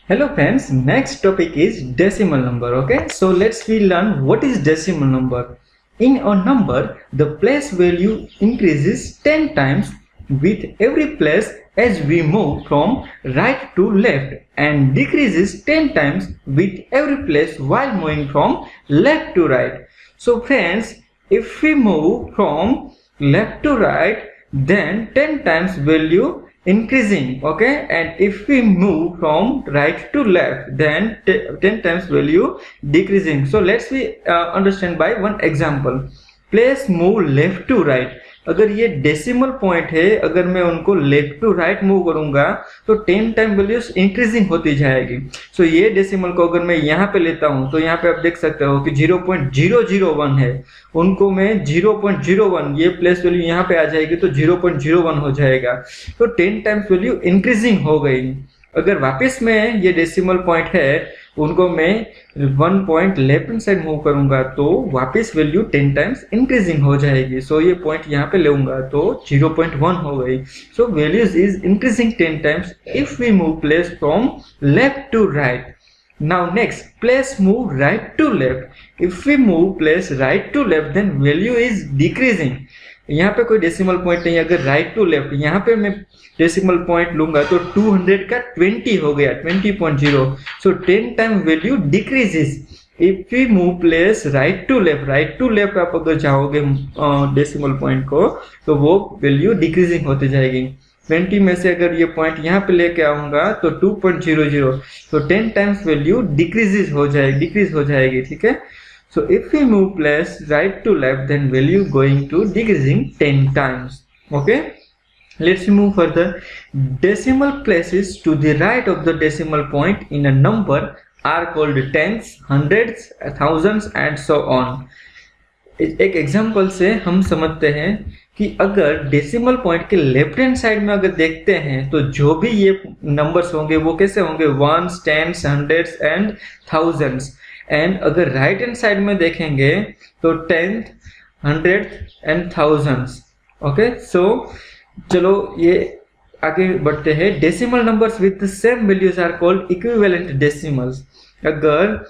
Hello friends, next topic is decimal number. Okay, so we learn what is decimal number. In a number, the place value increases 10 times with every place as we move from right to left and decreases 10 times with every place while moving from left to right. So friends, if we move from left to right, then 10 times value increasing, okay, and if we move from right to left, then 10 times value decreasing. So let's we understand by one example. Place move left to right. अगर ये decimal point है, अगर मैं उनको left to right move करूंगा तो 10 time values increasing होती जाएगी. सो ये डेसिमल को अगर मैं यहाँ पे लेता हूँ तो यहाँ पे आप देख सकते हो कि 0.001 है, उनको मैं 0.01, ये प्लेस वैल्यू यहाँ पे आ जाएगी तो 0.01 हो जाएगा. तो 10 टाइम्स वैल्यू इंक्रीजिंग हो गई. अगर वापस में ये डेसिमल पॉइंट है, उनको मैं 1 point left hand side move करूंगा तो वापस वैल्यू 10 टाइम्स इंक्रीजिंग हो जाएगी. सो ये पॉइंट यहाँ पे लेऊंगा तो 0.1 हो गई. So values is increasing 10 times if we move place from left to right. Now next, place move right to left. If we move place right to left, then value is decreasing. यहाँ पे कोई decimal point नहीं. अगर right to left, यहाँ पे मैं decimal point लूंगा तो 200 का 20 हो गया, 20.0. So 10 time value decreases if we move place right to left. Right to left आप अगर जाओगे डेसिमल पॉइंट को तो वो वैल्यू डिक्रीजिंग होती जाएगी. 20 में से अगर ये पॉइंट यहाँ पे लेके आऊंगा तो 2.00, तो 10 टाइम्स वैल्यू डिक्रीज हो जाएगी. ठीक है. So if we move place right to left, then value going to decreasing 10 times. Okay. Let's move further. Decimal places to the right of the decimal point in a number are called tens, hundreds, thousands and so on. एक example से हम समझते हैं कि अगर decimal point के left hand side में अगर देखते हैं तो जो भी ये नंबर्स होंगे वो कैसे होंगे, ones, tens, hundreds and thousands. And अगर राइट हैंड साइड में देखेंगे तो tenth, hundred and thousands. Okay. So चलो ये आगे बढ़ते हैं. Decimal numbers with the same values are called equivalent decimals. अगर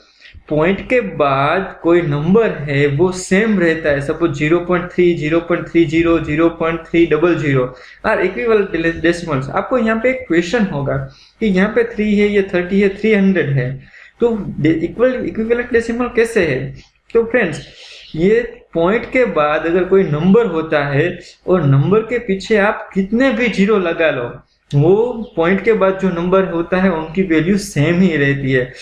पॉइंट के बाद कोई नंबर है वो सेम रहता है, सपोज 0.3, 0.30, 0.300 आर इक्विवेलेंट डेसिमल्स. आपको यहाँ पे एक क्वेश्चन होगा कि यहाँ पे 3 है, ये 30 है, 300 है, तो इक्विवेलेंट डेसिमल कैसे है. तो फ्रेंड्स, ये पॉइंट के बाद अगर कोई नंबर होता है और नंबर के पीछे आप कितने भी जीरो लगा लो, वो पॉइंट के बाद जो नंबर होता है उनकी वैल्यू सेम ही रहती है.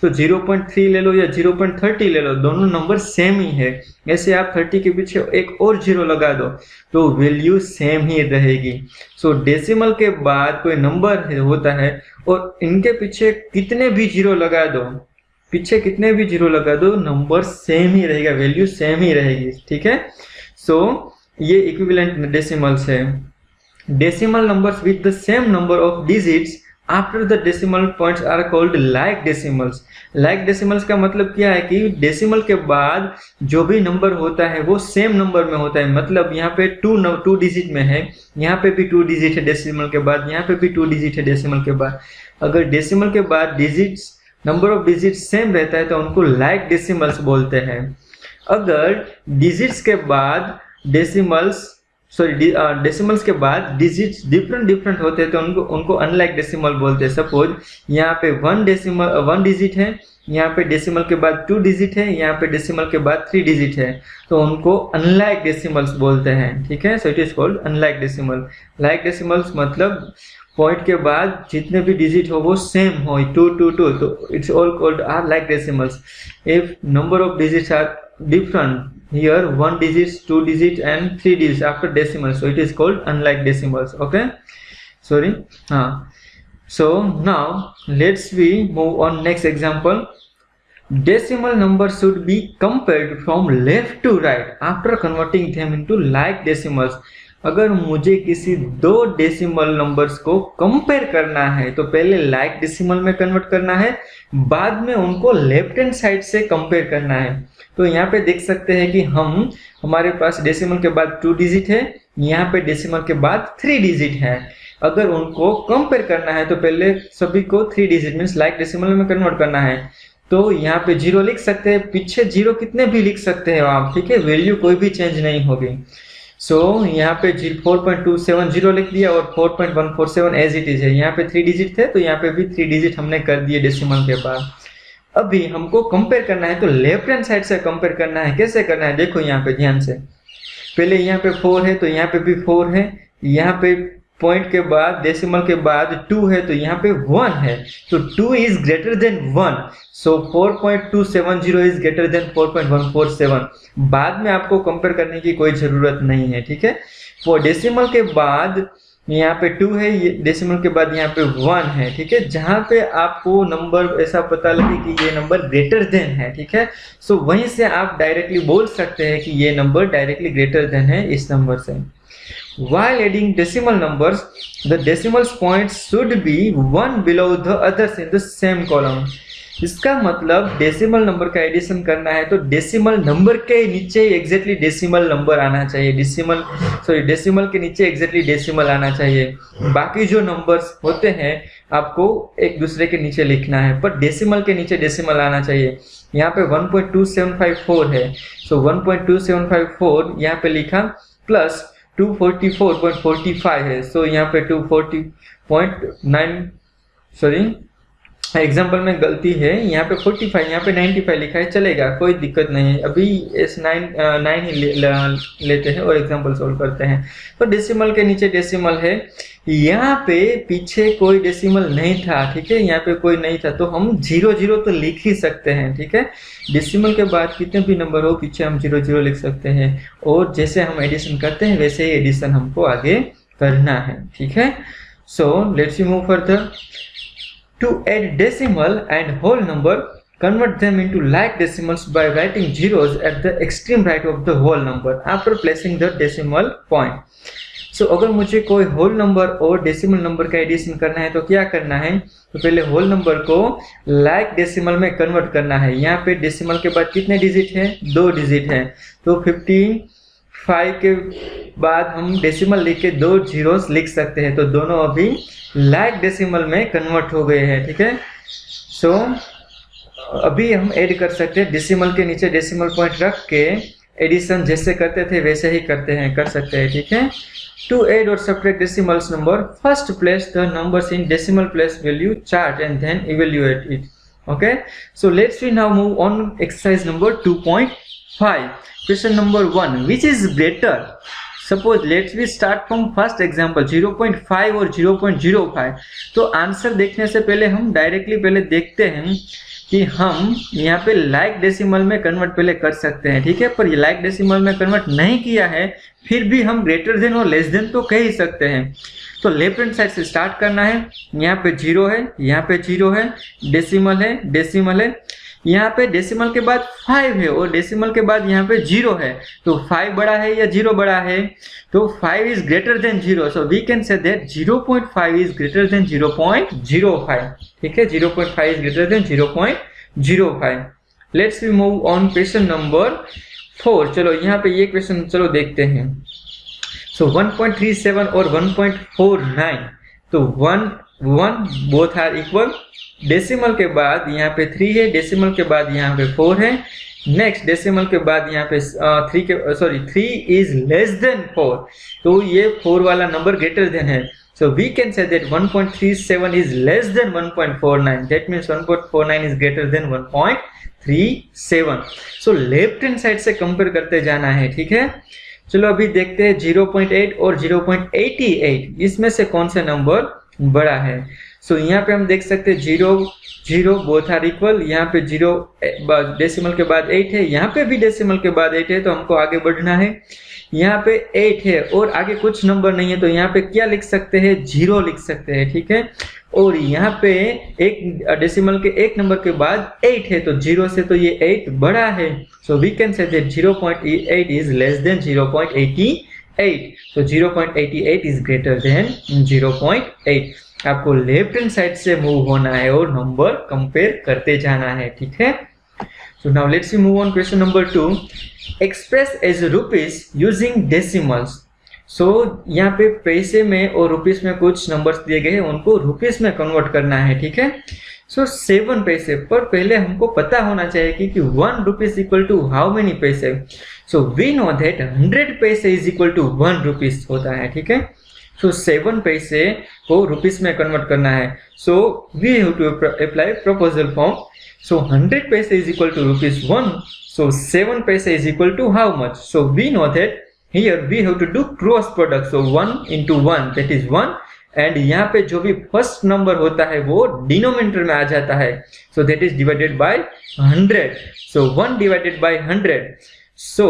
तो 0.3 ले लो या 0.30 ले लो, दोनों नंबर सेम ही है. ऐसे आप 30 के पीछे एक और जीरो लगा दो तो वैल्यू सेम ही रहेगी. सो डेसिमल के बाद कोई नंबर होता है और इनके पीछे कितने भी जीरो लगा दो, नंबर सेम ही रहेगा, वैल्यू सेम ही रहेगी. ठीक है. सो ये इक्विवेलेंट डेसिमल्स है. Decimal numbers with the same number of digits after the decimal points are called like decimals. Like decimals का मतलब क्या है कि डेसिमल के बाद जो भी नंबर होता है वो सेम नंबर में होता है. मतलब यहाँ पे 2 डिजिट में है, यहाँ पे भी 2 डिजिट है डेसिमल के बाद, यहाँ पे भी 2 डिजिट है डेसिमल के बाद. अगर डेसिमल के बाद digits, number of digits same रहता है तो उनको लाइक डेसिमल्स बोलते हैं. अगर डिजिट्स के बाद डेसिमल्स के बाद डिजिट्स डिफरेंट होते हैं तो उनको अनलाइक डेसिमल बोलते हैं. सपोज यहाँ पे 1 डिजिट है, यहाँ पे डेसिमल के बाद 2 डिजिट है, यहाँ पे डेसिमल के बाद 3 डिजिट है, तो उनको अनलाइक डेसिमल्स बोलते हैं. ठीक है. सो it is called unlike decimal. Like decimals मतलब पॉइंट के बाद जितने भी डिजिट हो वो सेम हो, 2 2 2, तो it's all called are like decimals. If number of digits are different, here 1 digits, 2 digits and 3 digits after decimals, so it is called unlike decimals. Okay, sorry. So now let's we move on next example. Decimal numbers should be compared from left to right after converting them into like decimals. अगर मुझे किसी 2 decimal numbers को compare करना है तो पहले like decimal में convert करना है, बाद में उनको लेफ्ट हैंड साइड से कंपेयर करना है. तो यहाँ पे देख सकते हैं कि हमारे पास डेसिमल के बाद 2 डिजिट है, यहाँ पे डेसिमल के बाद 3 डिजिट है। अगर उनको कंपेयर करना है तो पहले सभी को 3 डिजिट मीन्स लाइक डेसिमल में कन्वर्ट करना है। तो यहाँ पे 0 लिख सकते हैं, पीछे 0 कितने भी लिख सकते हैं आप, ठीक है, वैल्यू कोई भी चेंज नहीं होगी। सो यहाँ पे 4.270 लिख दिया और 4.147 एज इट इज है। यहाँ पे 3 डिजिट थे तो यहाँ पे भी 3 डिजिट हमने कर दिए डेसिमल के बाद। अभी हमको कंपेयर करना है तो लेफ्ट हैंड साइड से कंपेयर करना है। कैसे करना है देखो यहाँ पे ध्यान से, पहले यहाँ पे 4 है तो यहाँ पे भी 4 है, यहाँ पे पॉइंट के बाद डेसिमल के बाद 2 है तो यहाँ पे 1 है, तो 2 is greater then 1, so 4.270 is greater then 4.147। बाद में आपको कंपेयर करने की कोई जरूरत नहीं है, ठीक है। वो डेसिमल के बाद यहाँ पे 2 है, डेसिमल के बाद यहाँ पे 1 है, ठीक है। जहां पे आपको नंबर ऐसा पता लगे कि ये नंबर ग्रेटर देन है, ठीक है, सो वहीं से आप डायरेक्टली बोल सकते हैं कि ये नंबर डायरेक्टली ग्रेटर देन है इस नंबर से। While adding decimal numbers, the decimal points should be one below the others in the same column. इसका मतलब डेसिमल नंबर का एडिशन करना है तो डेसिमल नंबर के नीचे एग्जैक्टली डेसिमल नंबर आना चाहिए, डेसिमल के नीचे एग्जैक्टली डेसिमल आना चाहिए। बाकी जो नंबर्स होते हैं आपको एक दूसरे के नीचे लिखना है, पर डेसिमल के नीचे डेसिमल आना चाहिए। यहाँ पे 1.2754 है, सो 1.2754 यहाँ पे लिखा प्लस 244.45 है, सो यहाँ पे 240.9 सॉरी एग्जाम्पल में गलती है, यहाँ पे 45 यहाँ पे 95 लिखा है, चलेगा कोई दिक्कत नहीं है। अभी इस 9 ही लेते हैं और एग्जाम्पल सोल्व करते हैं। तो डेसिमल के नीचे डेसिमल है, यहाँ पे पीछे कोई डेसिमल नहीं था, ठीक है, यहाँ पे कोई नहीं था तो हम 0 तो लिख ही सकते हैं, ठीक है। डेसिमल के बाद कितने भी नंबर हो पीछे हम 0 लिख सकते हैं, और जैसे हम एडिशन करते हैं वैसे ही एडिशन हमको आगे करना है, ठीक है। So let's move further. To add decimal and whole number, convert them into like decimals by writing zeros at the extreme right of the whole number after placing the decimal point. So अगर मुझे कोई whole number और decimal number का addition करना है तो क्या करना है, तो पहले होल नंबर को लाइक डेसिमल में कन्वर्ट करना है। यहाँ पे डेसिमल के बाद कितने डिजिट है, 2 डिजिट है, तो 55 के बाद हम डेसिमल लिख के 2 जीरोस लिख सकते हैं, तो दोनों अभी लाइक डेसिमल में कन्वर्ट हो गए हैं, ठीक है। सो अभी हम ऐड कर सकते हैं, डेसिमल के नीचे डेसिमल पॉइंट रख के एडिशन जैसे करते थे वैसे ही कर सकते हैं, ठीक है। टू ऐड और subtract decimals number, first place the numbers in decimal place value chart and then evaluate it, okay. So let's we now move on exercise number 2.5। Question number 1, which is greater? Suppose let's we start from first example 0.5 और 0.05। तो answer देखने से पहले हम directly पहले देखते हैं कि हम यहाँ पे लाइक डेसिमल में कन्वर्ट पहले कर सकते हैं, ठीक है। पर ये लाइक डेसिमल में कन्वर्ट नहीं किया है, फिर भी हम ग्रेटर देन और लेस देन तो कह ही सकते हैं। तो लेफ्ट हैंड साइड से स्टार्ट करना है, यहाँ पे 0 है, यहाँ पे 0 है, डेसिमल है, यहाँ पे डेसिमल के बाद 5 है और डेसिमल के बाद यहाँ पे 0 है, तो 5 बड़ा है या 0 बड़ा है, तो 5 is greater than 0, so we can say that 0.5 is greater than 0.05, ठीक है। 0.5 is greater than 0.05। Let's we move on question number 4। चलो यहाँ पे ये क्वेश्चन चलो देखते हैं। सो 1.37 और 1.49, तो 1 बोथ आर इक्वल। डेसिमल के बाद यहाँ पे 3 है, डेसिमल के बाद यहाँ पे 4 है, नेक्स्ट डेसिमल के बाद यहाँ पे 3 इज लेस देन 4, तो ये 4 वाला नंबर ग्रेटर देन है, so we can say that 1.37 is less than 1.49, that means 1.49 is greater than 1.37। So left hand side से कंपेयर करते जाना है, ठीक है। चलो अभी देखते हैं 0.8 और 0.88, इसमें से कौन सा नंबर बड़ा है। सो यहाँ पे हम देख सकते हैं 0 बोथ आर इक्वल, यहाँ पे 0 डेसिमल के बाद 8 है, यहाँ पे भी डेसिमल के बाद 8 है, तो हमको आगे बढ़ना है। यहाँ पे 8 है और आगे कुछ नंबर नहीं है, तो यहाँ पे क्या लिख सकते हैं, 0 लिख सकते हैं, ठीक है। और यहाँ पे एक डेसिमल के एक नंबर के बाद 8 है, तो 0 से तो ये 8 बड़ा है, so we can say that 0.8 is less than 0.88, तो 0.88 इज ग्रेटर देन 0.8। आपको लेफ्ट हैंड साइड से मूव होना है और नंबर कंपेयर करते जाना है, ठीक है। So now let's move on question number 2। Express as rupees using decimals. So यहाँ पे पैसे में और रुपीस में कुछ नंबर्स दिए गए हैं, उनको रुपीस में कन्वर्ट करना है, ठीक है। सो 7 पैसे, पर पहले हमको पता होना चाहिए कि 1 rupees equal to how many paise. So we know that 100 paise is equal to 1 rupees होता है, ठीक है। सो 7 पैसे को रुपीस में कन्वर्ट करना है। So we have to apply proposal form. So 100 paise is equal to rupees 1. So 7 paise is equal to how much? So we know that here we have to do cross product. So 1 into 1, that is 1. And यहाँ पे जो भी first number होता है वो denominator में आ जाता है. So that is divided by 100. So 1 divided by 100. So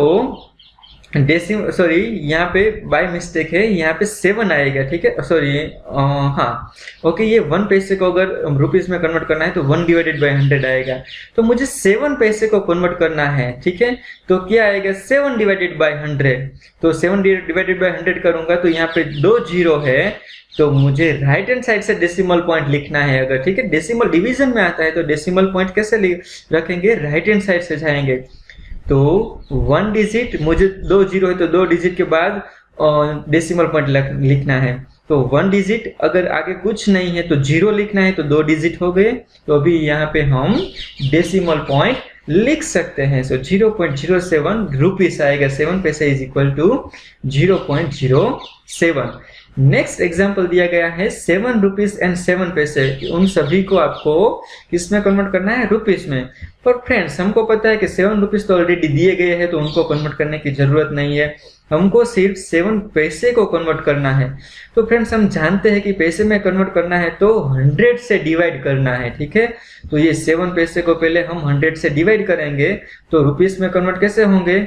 decimal, sorry यहाँ पे बाय मिस्टेक है, यहाँ पे 7 आएगा, ठीक है। सॉरी हाँ ओके, ये 1 पैसे को अगर रुपीस में कन्वर्ट करना है तो 1 डिवाइडेड बाय 100 आएगा। तो मुझे 7 पैसे को कन्वर्ट करना है, ठीक है। तो क्या आएगा 7 डिवाइडेड बाय 100। तो 7 डिवाइडेड बाय 100 करूंगा तो यहाँ पे 2 जीरो है, तो मुझे राइट हैंड साइड से डेसिमल पॉइंट लिखना है अगर, ठीक है। डेसिमल डिवीजन में आता है तो डेसिमल पॉइंट कैसे रखेंगे, राइट हैंड साइड से जाएंगे। तो 1 डिजिट, मुझे 2 जीरो है तो 2 डिजिट के बाद डेसिमल पॉइंट लिखना है। तो 1 डिजिट, अगर आगे कुछ नहीं है तो 0 लिखना है, तो 2 डिजिट हो गए। तो अभी यहाँ पे हम डेसिमल पॉइंट लिख सकते हैं। सो 0.07 रुपीस आएगा। 7 पैसे is equal to 0.07। Next example दिया गया है 7 रुपीस एंड 7 पैसे। उन सभी को आपको किस में कन्वर्ट करना है, रुपीस में। पर फ्रेंड्स हमको पता है कि 7 रुपीस तो ऑलरेडी दिए गए हैं, तो उनको कन्वर्ट करने की जरूरत नहीं है, हमको सिर्फ 7 पैसे को कन्वर्ट करना है। तो फ्रेंड्स हम जानते हैं कि पैसे में कन्वर्ट करना है तो 100 से डिवाइड करना है, ठीक है। तो ये 7 पैसे को पहले हम 100 से डिवाइड करेंगे, तो रुपीस में कन्वर्ट कैसे होंगे।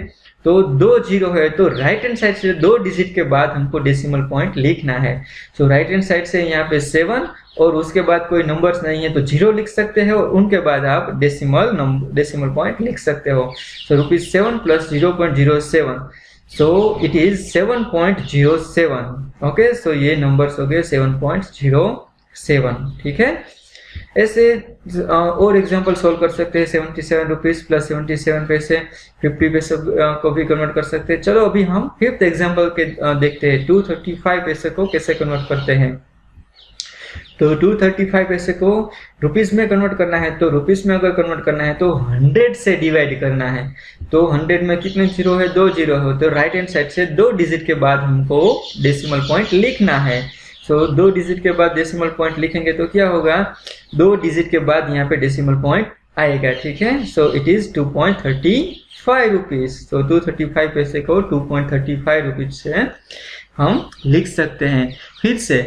तो 2 जीरो है तो राइट हैंड साइड से 2 डिजिट के बाद हमको डेसिमल पॉइंट लिखना है। सो राइट हैंड साइड से यहाँ पे 7 और उसके बाद कोई नंबर्स नहीं है तो 0 लिख सकते हैं, और उनके बाद आप डेसिमल पॉइंट लिख सकते हो। So rupees 7 plus 0.07, so it is 7.07। Okay, so ये नंबर्स हो गए 7.07, ठीक है। ऐसे और एग्जांपल सॉल्व कर सकते हैं। 77 रुपीस प्लस 77 पैसे, 50 पैसे को भी कन्वर्ट कर सकते हैं। चलो अभी हम फिफ्थ एग्जांपल के देखते हैं। 235 पैसे को कैसे कन्वर्ट करते हैं। तो 235 पैसे को रुपीस में कन्वर्ट करना है, तो रुपीस में अगर कन्वर्ट करना है तो 100 से डिवाइड करना है। तो 100 में कितने जीरो है, 2 जीरो है, तो राइट हैंड साइड से 2 डिजिट के बाद हमको डेसिमल पॉइंट लिखना है। तो 2 डिजिट के बाद डेसिमल पॉइंट लिखेंगे तो क्या होगा, 2 डिजिट के बाद यहाँ पे डेसिमल पॉइंट आएगा, ठीक है। सो इट इज 2.35 रुपीज। तो 235 पैसे को 2.35 रुपीज से हम लिख सकते हैं। फिर से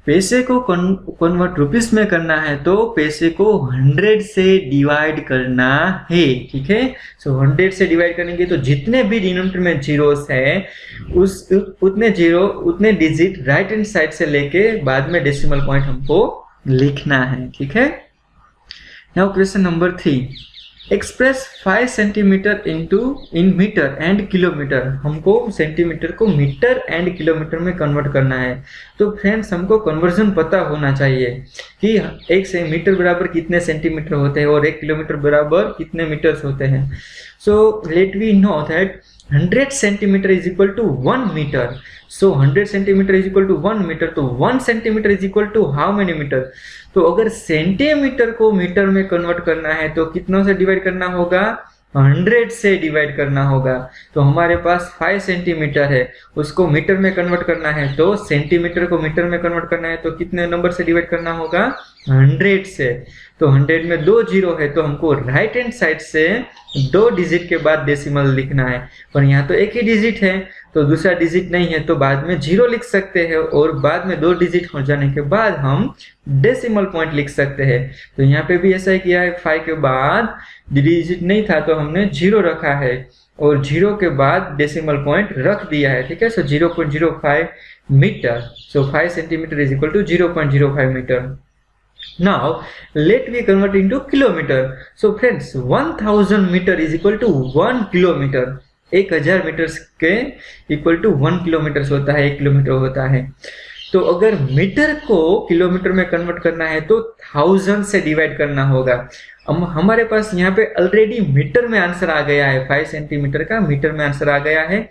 पैसे को कन्वर्ट रुपीस में करना है तो पैसे को 100 से डिवाइड करना है, ठीक है। सो 100 से डिवाइड करेंगे तो जितने भी डिनोमिनेटर में जीरोस है उतने डिजिट राइट हैंड साइड से लेके बाद में डेसिमल पॉइंट हमको लिखना है, ठीक है। Now question number 3, express 5 centimetre in metre and kilometre. हमको सेंटीमीटर को मीटर एंड किलोमीटर में कन्वर्ट करना है। तो फ्रेंड्स हमको कन्वर्जन पता होना चाहिए कि 1 से मीटर बराबर कितने सेंटीमीटर होते हैं और 1 किलोमीटर बराबर कितने मीटर्स होते हैं। So let we know that 100 centimetre is equal to 1 metre. So 100 centimetre is equal to 1 metre. तो 1 centimetre is equal to how many metre. तो अगर सेंटीमीटर को मीटर में कन्वर्ट करना है तो कितनों से डिवाइड करना होगा, 100 से डिवाइड करना होगा। तो हमारे पास 5 सेंटीमीटर है, उसको मीटर में कन्वर्ट करना है, तो सेंटीमीटर को मीटर में कन्वर्ट करना है तो कितने नंबर से डिवाइड करना होगा, 100 से। तो 100 में 2 जीरो है तो हमको राइट हैंड साइड से 2 डिजिट के बाद डेसिमल लिखना है, पर यहाँ तो एक ही डिजिट है तो दूसरा डिजिट नहीं है, तो बाद में 0 लिख सकते हैं और बाद में 2 डिजिट हो जाने के बाद हम डेसिमल पॉइंट लिख सकते हैं। तो यहाँ पे भी ऐसा ही किया है, 5 के बाद डिजिट नहीं था तो हमने 0 रखा है और 0 के बाद डेसिमल पॉइंट रख दिया है, ठीक है। So 0.05 metre. So 5 centimetre is equal to 0.05 metre. Now let me convert into kilometer. So friends, 1000 meter is equal to 1 kilometer. 1000 metre के इक्वल टू 1 किलोमीटर होता है, 1 किलोमीटर होता है। तो अगर मीटर को किलोमीटर में कन्वर्ट करना है तो 1000 से डिवाइड करना होगा। हमारे पास यहाँ पे ऑलरेडी मीटर में आंसर आ गया है, 5 सेंटीमीटर का मीटर में आंसर आ गया है।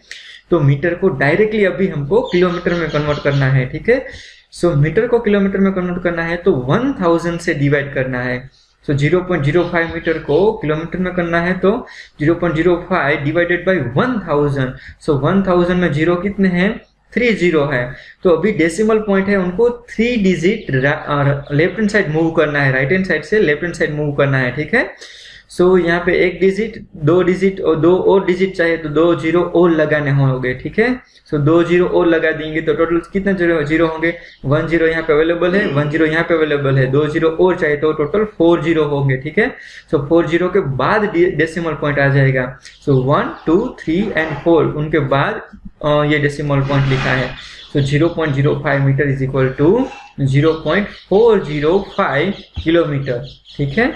तो तो मीटर को डायरेक्टली अभी हमको किलोमीटर में कन्वर्ट करना है, ठीक है। सो मीटर को किलोमीटर में कन्वर्ट करना है तो 1000 से डिवाइड करना है। सो 0.05 मीटर को किलोमीटर में करना है तो 0.05 डिवाइडेड बाय 1000। सो 1000 में जीरो कितने हैं, 3 जीरो है। तो अभी डेसिमल पॉइंट है, उनको 3 digit left hand side move करना है, राइट हैंड साइड से लेफ्ट हैंड साइड मूव करना है, ठीक है। सो यहाँ पे एक डिजिट, 2 डिजिट और 2 और डिजिट चाहिए तो 2 जीरो और लगाने होंगे, ठीक है। सो 2 जीरो और लगा देंगे तो टोटल कितने जीरो होंगे, 1 जीरो यहाँ पे अवेलेबल है, 1 जीरो यहाँ पे अवेलेबल है, 2 जीरो और चाहिए तो टोटल 4 जीरो होंगे, ठीक है। सो 4 जीरो के बाद डेसिमल पॉइंट आ जाएगा। सो 1 2 3 एंड 4 उनके बाद ये डेसिमल पॉइंट लिखा है। So 0.05 metre is equal to 0.405 kilometre, ठीक है।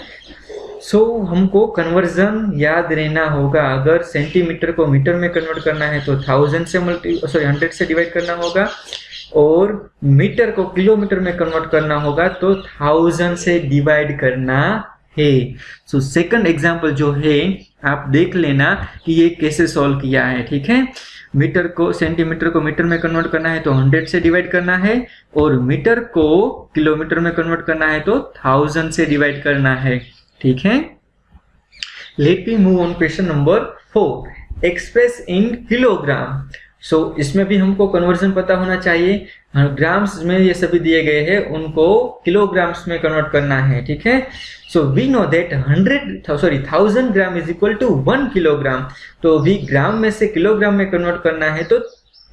सो हमको कन्वर्जन याद रहना होगा, अगर सेंटीमीटर को मीटर में कन्वर्ट करना है तो 100 से 100 से डिवाइड करना होगा, और मीटर को किलोमीटर में कन्वर्ट करना होगा तो 1000 से डिवाइड करना है। सो सेकंड एग्जांपल जो है आप देख लेना कि ये कैसे सॉल्व किया है, ठीक है। मीटर को, सेंटीमीटर को मीटर में कन्वर्ट करना है तो 100 से डिवाइड करना है, और मीटर को किलोमीटर में कन्वर्ट करना है तो 1000 से डिवाइड करना है, ठीक है। Let me move on question number 4, express in kilogram. So इसमें भी हमको कन्वर्जन पता होना चाहिए। ग्राम्स में ये सभी दिए गए हैं, उनको किलोग्राम्स में कन्वर्ट करना है, ठीक है। So we know that 1000 gram is equal to 1 kilogram. तो भी ग्राम में से किलोग्राम में कन्वर्ट करना है तो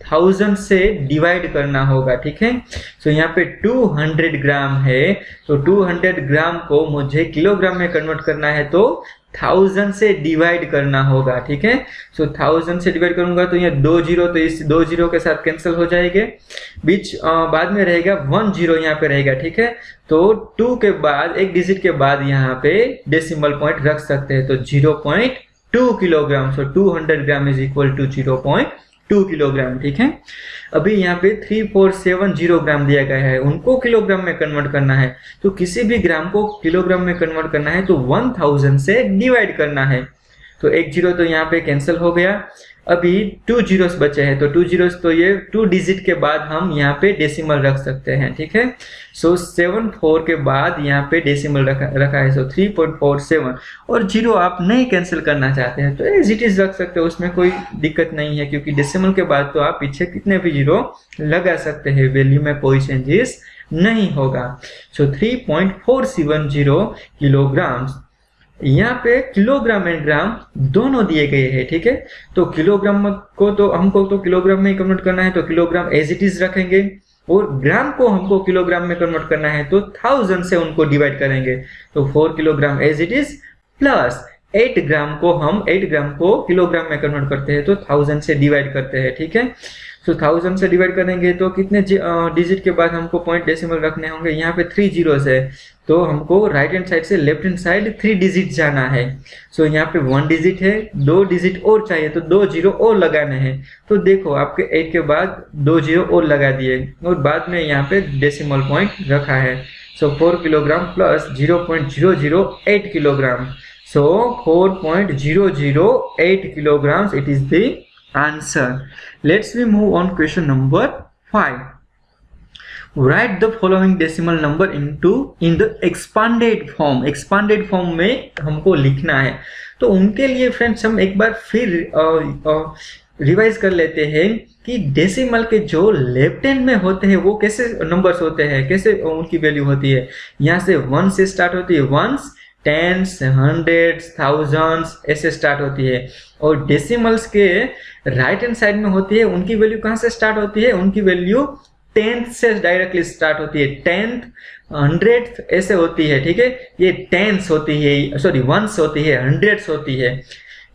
1000 से डिवाइड करना होगा, ठीक है। सो यहाँ पे 200 ग्राम है, तो 200 ग्राम को मुझे किलोग्राम में कन्वर्ट करना है तो 1000 से डिवाइड करना होगा, ठीक है। सो 1000 से डिवाइड करूंगा तो यहाँ 2 जीरो, तो इस 2 जीरो के साथ कैंसिल हो जाएंगे, बीच बाद में रहेगा 1 जीरो यहाँ पे रहेगा, ठीक है। तो 2 के बाद, एक डिजिट के बाद यहाँ पे डेसिमल पॉइंट रख सकते हैं, तो 0.2 kilogram. So 200 gram is equal to 0.2 kilogram, ठीक है। अभी यहाँ पे 3470 ग्राम दिया गया है, उनको किलोग्राम में कन्वर्ट करना है, तो किसी भी ग्राम को किलोग्राम में कन्वर्ट करना है तो 1000 से डिवाइड करना है। तो एक जीरो तो यहाँ पे कैंसिल हो गया, अभी 2 जीरोस बचे हैं, तो 2 जीरोस तो ये 2 डिजिट के बाद हम यहाँ पे डेसिमल रख सकते हैं, ठीक है। सो 74 के बाद यहाँ पे डेसिमल रखा है, सो 3.47, और जीरो आप नहीं कैंसिल करना चाहते हैं तो एज इट इज रख सकते हो, उसमें कोई दिक्कत नहीं है, क्योंकि डेसिमल के बाद तो आप पीछे कितने भी जीरो लगा सकते हैं, वैल्यू में कोई चेंजेस नहीं होगा। सो 3.470 किलोग्राम। यहाँ पे किलोग्राम एंड ग्राम दोनों दिए गए हैं, ठीक है। तो किलोग्राम को तो हमको तो किलोग्राम में कन्वर्ट करना है, तो किलोग्राम एज इट इज रखेंगे, और ग्राम को हमको किलोग्राम में कन्वर्ट करना है तो 1000 से उनको डिवाइड करेंगे, तो 4 kilogram as it is, plus 8 gram को हम 8 ग्राम को किलोग्राम में कन्वर्ट करते हैं तो 1000 से डिवाइड करते हैं, ठीक है। तो 1000 से डिवाइड करेंगे तो कितने डिजिट के बाद हमको पॉइंट डेसिमल रखने होंगे, यहाँ पे 3 जीरोस है, तो हमको राइट हैंड साइड से लेफ्ट हैंड साइड 3 डिजिट जाना है। सो यहाँ पे 1 डिजिट है, 2 डिजिट और चाहिए तो 2 जीरो और लगाने हैं, तो देखो आपके 8 के बाद 2 जीरो और लगा दिए, और बाद में यहाँ पे डेसिमल पॉइंट रखा है। सो 4 kilogram plus 0.008 kilogram, so 4.008 kilograms, it is the answer. Let's we move on question number 5. Write the following decimal number in the expanded form. expanded form में हमको लिखना है, तो उनके लिए फ्रेंड्स हम एक बार फिर रिवाइज कर लेते हैं कि डेसिमल के जो लेफ्ट हैंड में होते हैं वो कैसे नंबर्स होते हैं, कैसे उनकी वैल्यू होती है। यहाँ से 1 से स्टार्ट होती है, वंस, टेंस, हंड्रेड्स, थाउजेंड्स ऐसे स्टार्ट होती है, और डेसिमल्स के राइट हैंड साइड में होती है, उनकी वैल्यू कहाँ से स्टार्ट होती है, उनकी वैल्यू 10th से डायरेक्टली स्टार्ट होती है, 10th, 100th ऐसे होती है, ठीक है। ये 10th होती है, सॉरी 1s होती है, 100th होती है,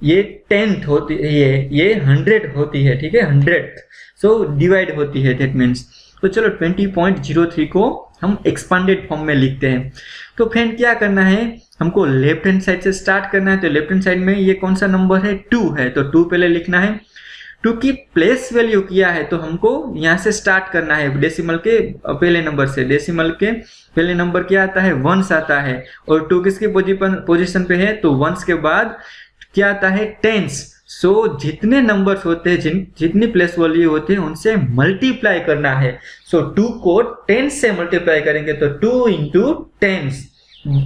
ये 10th होती है, ये 100 होती है, ठीक है, 100th। सो डिवाइड होती है, दैट मीन्स। तो चलो 20.03 को हम एक्सपांडेड फॉर्म में लिखते हैं। तो फ्रेंड क्या करना है, हमको लेफ्ट हैंड साइड से स्टार्ट करना है, तो लेफ्ट हैंड साइड में ये कौन सा नंबर है, 2 है, तो 2 पहले लिखना है। 2 की प्लेस वैल्यू किया है, तो हमको यहाँ से स्टार्ट करना है, डेसिमल के पहले नंबर से। डेसिमल के पहले नंबर क्या आता है, 1s आता है, और 2 किसके पोजीशन पे है, तो 1s के बाद क्या आता है, 10s। सो जितने नंबर्स होते हैं, जितनी प्लेस वैल्यू होते हैं उनसे मल्टीप्लाई करना है। सो 2 को 10 से मल्टीप्लाई करेंगे तो 2 इंटू 10,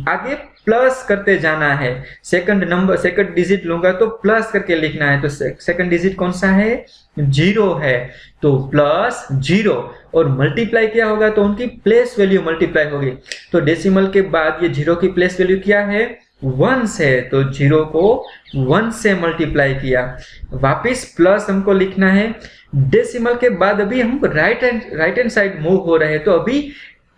आगे प्लस करते जाना है। सेकंड डिजिट लूंगा तो प्लस करके लिखना है। तो सेकंड डिजिट कौन सा है? 0 है, तो प्लस 0, और मल्टीप्लाई क्या होगा? तो उनकी प्लेस वैल्यू मल्टीप्लाई होगी। तो डेसिमल के बाद ये 0 की प्लेस वैल्यू क्या है? 1 है, तो 0 को 1 से मल्टीप्लाई किया। वापिस प्लस हमको लिखना है। डेसिमल के बाद अभी हम राइट हैंड साइड मूव हो रहे हैं, तो अभी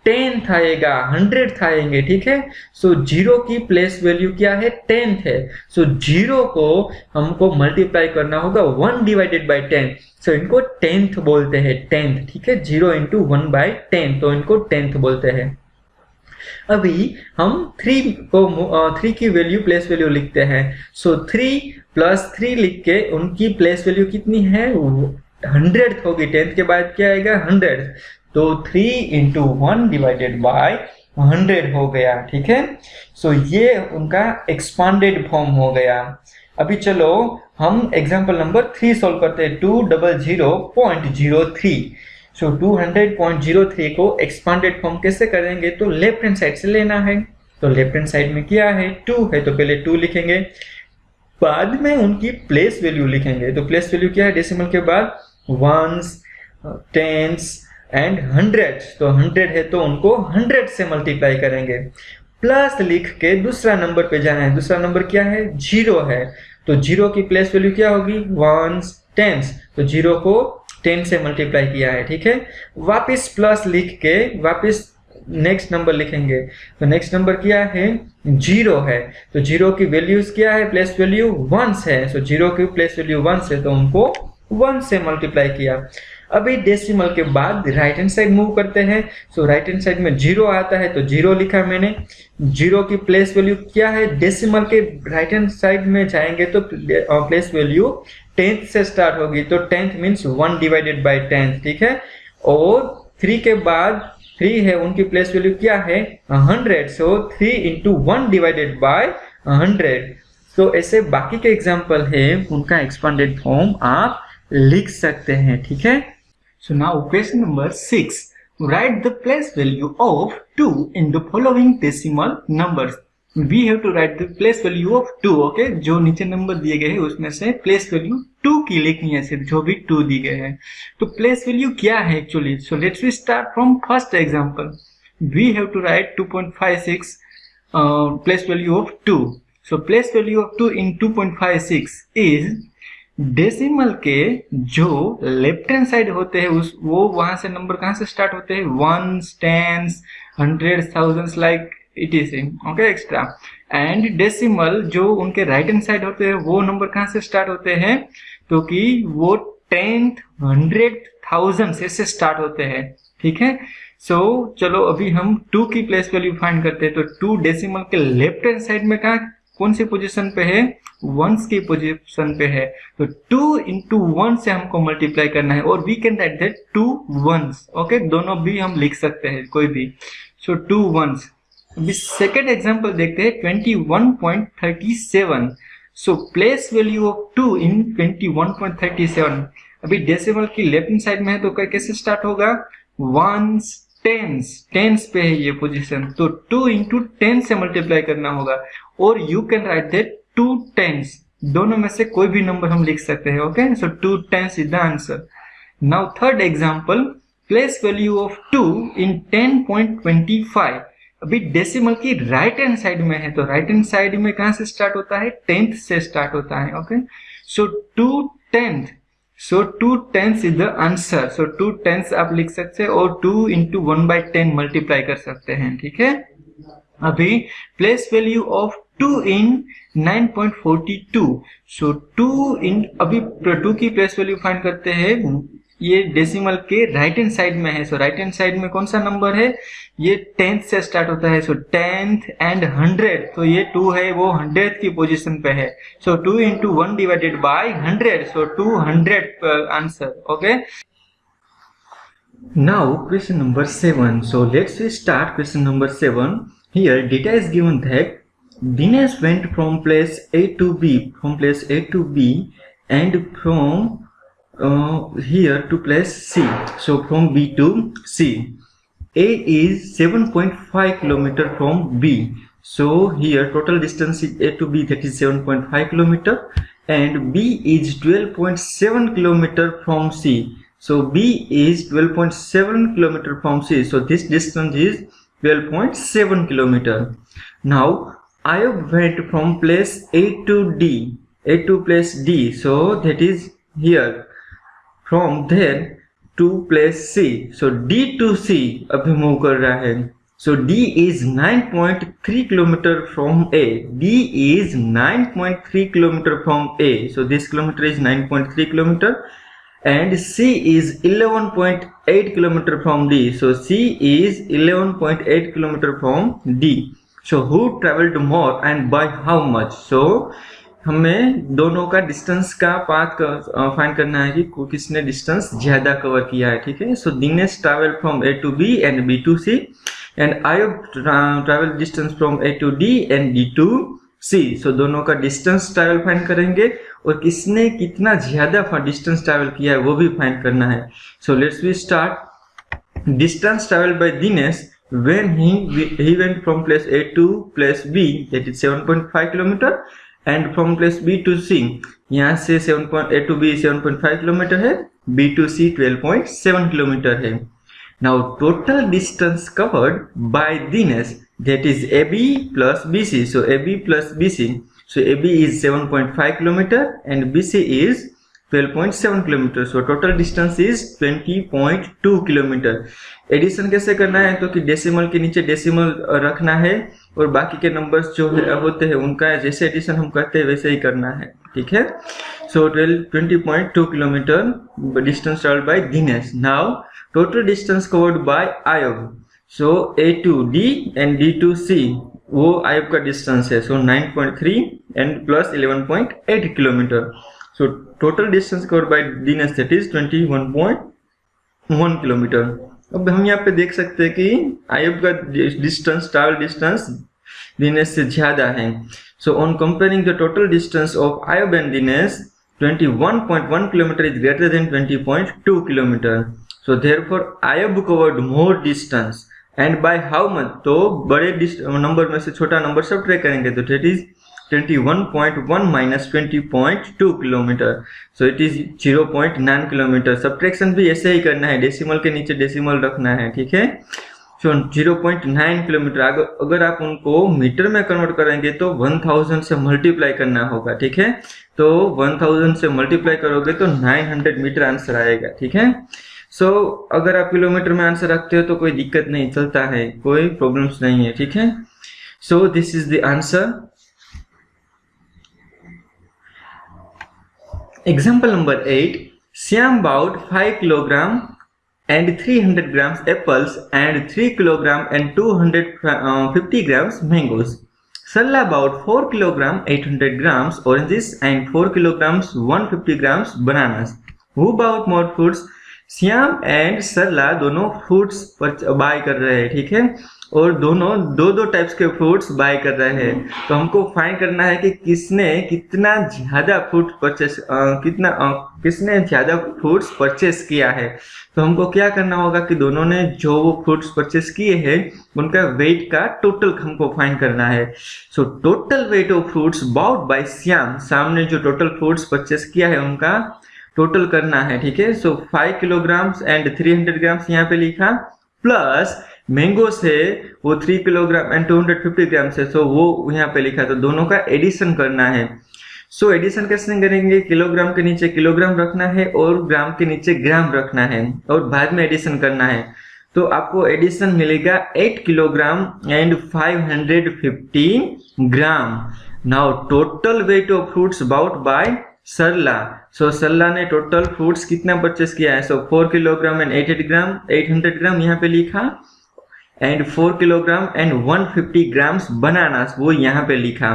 10th आएगा, 100th आएंगे, ठीक है। सो 0 की प्लेस वैल्यू क्या है? 10th है। सो 0 को हमको मल्टीप्लाई करना होगा 1 डिवाइडेड बाई 10। सो इनको 10th बोलते हैं, 10th, ठीक है। 0 इंटू 1 बाई 10, तो इनको 10th बोलते हैं। अभी हम 3 की वैल्यू, प्लेस वैल्यू लिखते हैं। सो 3 प्लस 3 लिख के उनकी प्लेस वैल्यू कितनी है? 100th होगी। 10th के बाद क्या आएगा? 100th। तो 3 इंटू 1 डिवाइडेड बाय 100 हो गया, ठीक है। सो ये उनका एक्सपांडेड फॉर्म हो गया। अभी चलो हम एग्जांपल नंबर 3 सॉल्व करते हैं। 200.03। सो 200.03 को एक्सपांडेड फॉर्म कैसे करेंगे? तो लेफ्ट हैंड साइड से लेना है। तो लेफ्ट हैंड साइड में क्या है? 2 है, तो पहले 2 लिखेंगे, बाद में उनकी प्लेस वैल्यू लिखेंगे। तो प्लेस वैल्यू क्या है? डेसिमल के बाद 1s, 10s एंड 100। तो 100 है, तो उनको 100 से मल्टीप्लाई करेंगे। प्लस लिख के दूसरा नंबर पे जाना है। दूसरा नंबर क्या है? 0 है, तो 0 की प्लेस वैल्यू क्या होगी? 1s, 10s। तो 0 को 10 से मल्टीप्लाई किया है, ठीक है। वापिस प्लस लिख के वापिस नेक्स्ट नंबर लिखेंगे। तो नेक्स्ट नंबर क्या है? 0 है, तो 0 की वैल्यूज क्या है? प्लेस वैल्यू 1s है। सो 0 की प्लेस वैल्यू 1s है, तो उनको 1 से मल्टीप्लाई किया। अभी डेसिमल के बाद राइट हैंड साइड मूव करते हैं। सो राइट हैंड साइड में 0 आता है, तो 0 लिखा मैंने। 0 की प्लेस वैल्यू क्या है? डेसिमल के राइट हैंड साइड में जाएंगे तो प्लेस वैल्यू 10th से स्टार्ट होगी। तो 10th means 1 divided by 10th, ठीक है। और 3 के बाद 3 है, उनकी प्लेस वैल्यू क्या है? 100। सो 3 इंटू 1 डिवाइडेड बाई 100। तो ऐसे बाकी के एग्जाम्पल है, उनका एक्सपांडेड फॉर्म आप लिख सकते हैं, ठीक है। So now question number 6. Write the place value of 2 in the following decimal numbers. We have to write the place value of 2, okay? जो नीचे नंबर दिए गए हैं उसमें से प्लेस वैल्यू 2 की लिखनी है, सिर्फ जो भी 2 दी गए हैं। तो प्लेस वैल्यू क्या है actually? So let's we start from first example. We have to write 2.56 place value of 2. So place value of 2 in 2.56 is decimal के जो लेफ्ट हैंड साइड होते हैं वो वहां से नंबर कहां से स्टार्ट होते हैं? 1s, 10s, 100s, 1000s, like it is, okay, extra. And decimal जो उनके राइट हैंड साइड होते हैं वो नंबर कहां से स्टार्ट होते हैं? तो कि वो 10th, 100th, 1000s से स्टार्ट होते हैं, ठीक है। सो चलो अभी हम 2 की प्लेस वैल्यू फाइंड करते हैं। तो 2 डेसिमल के लेफ्ट हैंड साइड में कौन सी पोजीशन पे है? 1s की पोजीशन पे है। तो 2 इंटू 1 से हमको मल्टीप्लाई करना है, और we can write that 2 1s, okay, दोनों भी हम लिख सकते हैं, कोई भी। सो 2 1s। अभी सेकेंड एग्जांपल देखते हैं, 21.37। सो प्लेस वैल्यू ऑफ 2 इन 21.37। अभी डेसिमल की लेफ्ट हैंड साइड में है, तो कैसे स्टार्ट होगा? 1s, 10s पे है ये पोजीशन, तो 2 इंटू 10 से मल्टीप्लाई करना होगा, और you can write that 2 10s। दोनों में से कोई भी नंबर हम लिख सकते हैं, okay. So 2 10s is the answer. Now third example, place value of 2 इन 10.25। अभी डेसिमल की राइट हैंड साइड में है, तो राइट हैंड साइड में कहां से स्टार्ट होता है? 10th से स्टार्ट होता है, okay. So 2 10th, so 2 10s is the answer. So 2 10s आप लिख सकते हैं, और 2 इंटू 1/10 मल्टीप्लाई कर सकते हैं, ठीक है। अभी प्लेस वैल्यू ऑफ 2 इन 9.42। सो 2 इन, अभी 2 की प्लेस वैल्यू फाइंड करते हैं। ये डेसिमल के राइट हैंड साइड में है। सो राइट हैंड साइड में कौन सा नंबर है? ये 10th से स्टार्ट होता है। सो 10th एंड 100, तो ये 2 है, वो 100th की पोजीशन पे है। सो 2 into 1 divided by 100, so 200 answer, okay. Now question number 7. So let's start question number 7. Here data is given that Dinesh went from place A to B, and from here to place C. So from B to C. A is 7.5 kilometer from B. So here total distance is A to B, that is 7.5 kilometer, and B is 12.7 kilometer from C. So B is 12.7 kilometer from C. So this distance is 12.7 kilometer. Now I went from place A to D, A to place D. So that is here. From there to place C. So D to C अभी move कर रहा है. So D is 9.3 kilometer from A. D is 9.3 kilometer from A. So this kilometer is 9.3 kilometer, and C is 11.8 kilometer from D. So C is 11.8 kilometer from D. So who traveled more and by how much? So हमें दोनों का distance का path find करना है कि किसने distance ज्यादा cover किया है. ठीक है. So Dinesh travel from A to B and B to C, and Ayub travel distance from A to D and D to C. So दोनों का डिस्टेंस ट्रैवल फाइंड करेंगे और किसने कितना ज्यादा डिस्टेंस ट्रैवल किया है वो भी फाइंड करना है. So let's we start. Distance travel by Dinesh when he went from place A to place B, that is 7.5 kilometer, and from place B to C, यहाँ से A to B 7.5 किलोमीटर है, B to C 12.7 kilometre है. Now total distance covered by Dinesh, that is AB plus BC. So AB plus BC. So AB is 7.5 kilometer and BC is 12.7 kilometre. So total distance is 20.2 kilometre. Addition कैसे करना है तो कि decimal के नीचे decimal रखना है और बाकी के नंबर्स जो होते हैं उनका जैसे एडिशन हम करते हैं वैसे ही करना है. ठीक है. सो 20.2 kilometre distance travelled bye Dinesh. Now total distance covered by Ayub. So A to D and D to C वो आयुब का डिस्टेंस है. सो 9.3 and plus 11.8 kilometre. So total distance covered by Dinesh, that is 21.1 kilometre. अब हम यहाँ पे देख सकते हैं कि आयुब का डिस्टेंस ट्रैवल डिस्टेंस दिनेश से ज्यादा है. So on comparing the total distance of Ayub and Dinesh, 21.1 kilometer is greater than 20.2 kilometer. So therefore Ayub covered more distance. And by how much? तो बड़े नंबर में से छोटा नंबर सब्ट्रैक्ट करेंगे तो that is 21.1 minus 20.2 kilometre. So it is 0.9 kilometre. Subtraction भी ऐसे ही करना है, डेसिमल के नीचे डेसिमल रखना है. ठीक है. सो 0.9 किलोमीटर अगर आप उनको मीटर में कन्वर्ट करेंगे तो 1000 से मल्टीप्लाई करना होगा. ठीक है. तो 1000 से मल्टीप्लाई करोगे तो 900 मीटर आंसर आएगा. ठीक है. सो अगर आप किलोमीटर में आंसर रखते हो तो कोई दिक्कत नहीं, चलता है, कोई प्रॉब्लम्स नहीं है. ठीक है. So this is the answer. Example number 8. Shyam bought 5 kilogram and 300 grams apples and 3 kilogram and 250 grams mangoes. Sarla bought 4 kilogram 800 grams oranges and 4 kilograms 150 grams bananas. Who bought more fruits? Shyam and Sarla दोनों fruits bye कर रहे हैं. ठीक है. और दोनों दो types के फ्रूट्स बाय कर रहे हैं. तो हमको फाइंड करना है कि किसने कितना ज्यादा फ्रूट परचेस किसने ज्यादा फ्रूट्स परचेस किया है. तो हमको क्या करना होगा कि दोनों ने जो वो फ्रूट्स परचेस किए हैं उनका वेट का टोटल हमको फाइंड करना है. So total weight of fruits bought by Shyam, सामने जो टोटल फ्रूट्स परचेस किया है उनका टोटल करना है. ठीक है. सो 5 किलोग्राम्स एंड 300 ग्राम्स यहाँ पे लिखा, प्लस मैंगो से वो 3 किलोग्राम एंड 250 ग्राम्स है. सो वो यहाँ पे लिखा. तो दोनों का एडिशन करना है. सो एडिशन कैसे करेंगे? किलोग्राम के नीचे किलोग्राम रखना है और ग्राम के नीचे ग्राम रखना है और बाद में एडिशन करना है. तो आपको एडिशन मिलेगा 8 kilogram and 515 gram. Now total weight of fruits bought by Sarla. So Sarla ने टोटल फ्रूट्स कितना परचेस किया है? सो 4 किलोग्राम एंड 800 ग्राम यहाँ पे लिखा, and 4 kilogram and 150 grams bananas वो यहाँ पे लिखा.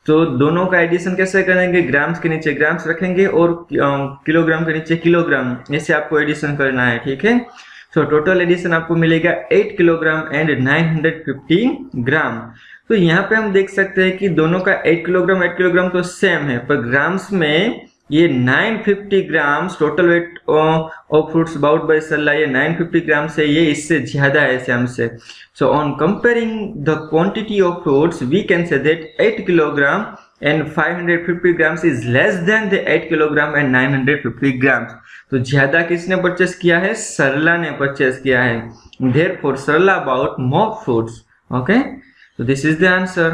तो दोनों का एडिशन कैसे करेंगे? ग्राम्स के नीचे ग्राम्स रखेंगे और किलोग्राम के नीचे किलोग्राम, ऐसे आपको एडिशन करना है. ठीक है. सो टोटल एडिशन आपको मिलेगा 8 किलोग्राम एंड 950 ग्राम. तो यहाँ पे हम देख सकते हैं कि दोनों का 8 किलोग्राम तो सेम है, पर ग्राम्स में ये 950 grams total weight of fruits bought by Sarla, ये 950 ग्राम से ये इससे ज्यादा है श्याम से। So on comparing the quantity of fruits we can say that 8 kilogram and 550 grams is less than the 8 kilogram and 950 grams. तो ज्यादा किसने परचेस किया है? सरला ने परचेस किया है। Therefore Sarla bought more fruits. Okay, so this is the answer.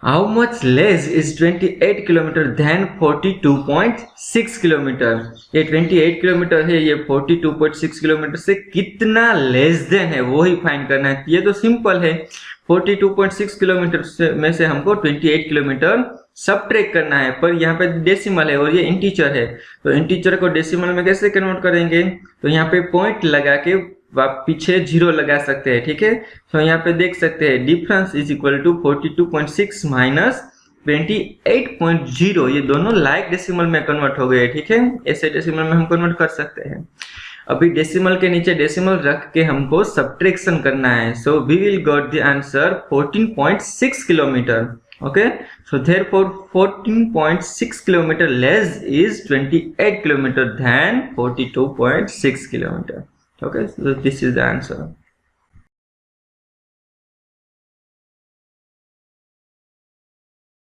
How much less is 28 kilometre than 42.6 kilometre? ये 28 kilometre है, ये 42.6 किलोमीटर से कितना लेस देन है वो ही फाइंड करना है। ये तो सिंपल है, 42.6 किलोमीटर में से हमको 28 किलोमीटर सबट्रैक्ट करना है, पर यहाँ पे डेसिमल है और ये इंटीजर है, तो इंटीजर को डेसिमल में कैसे कन्वर्ट करेंगे? तो यहाँ पे पॉइंट लगा के आप पीछे जीरो लगा सकते हैं, ठीक है। तो यहाँ पे देख सकते हैं difference is equal to 42.6 minus 28.0, ये दोनों लाइक डेसिमल में कन्वर्ट हो गए, ठीक है। ऐसे डेसिमल में हम कन्वर्ट कर सकते हैं। अभी डेसिमल के नीचे डेसिमल रख के हमको सब्ट्रैक्शन करना है। So we will got the answer 14.6 kilometre. Okay, so therefore 14.6 kilometer less is 28 kilometer than 42.6 kilometer. Okay, so this is the answer.